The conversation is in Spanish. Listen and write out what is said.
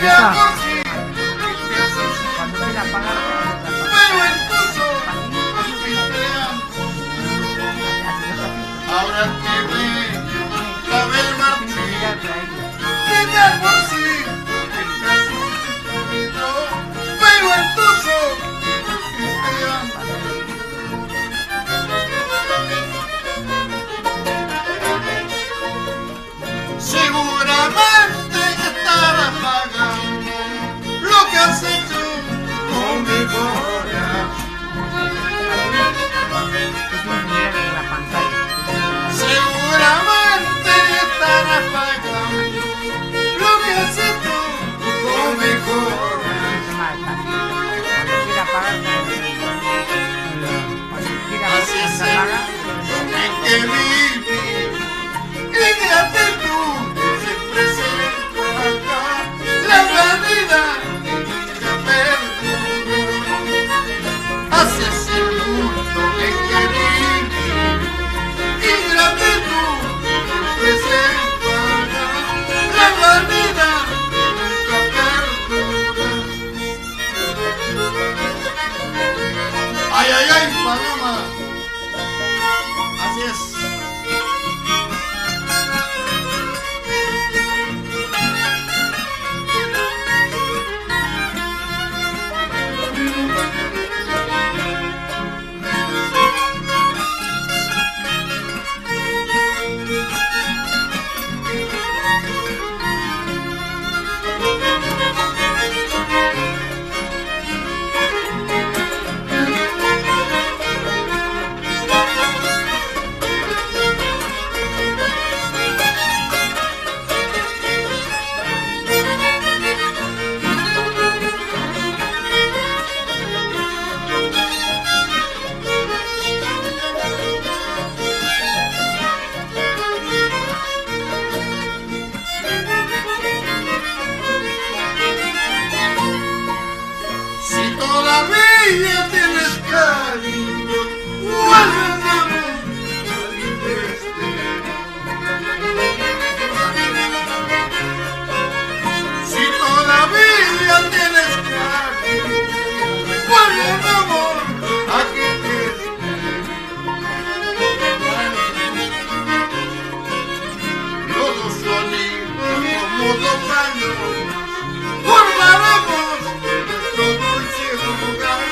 está. por sí. Cuando quiera pagar, Pero en tus ojos fuiste ahora que brilla la del marfil. Brilla por sí. Pero en tus ojos seguramente estarás pagando lo que has hecho con mi corazón. Seguramente estarás pagando lo que has hecho con mi corazón. Cuando quiera pagar, Así es el que vi.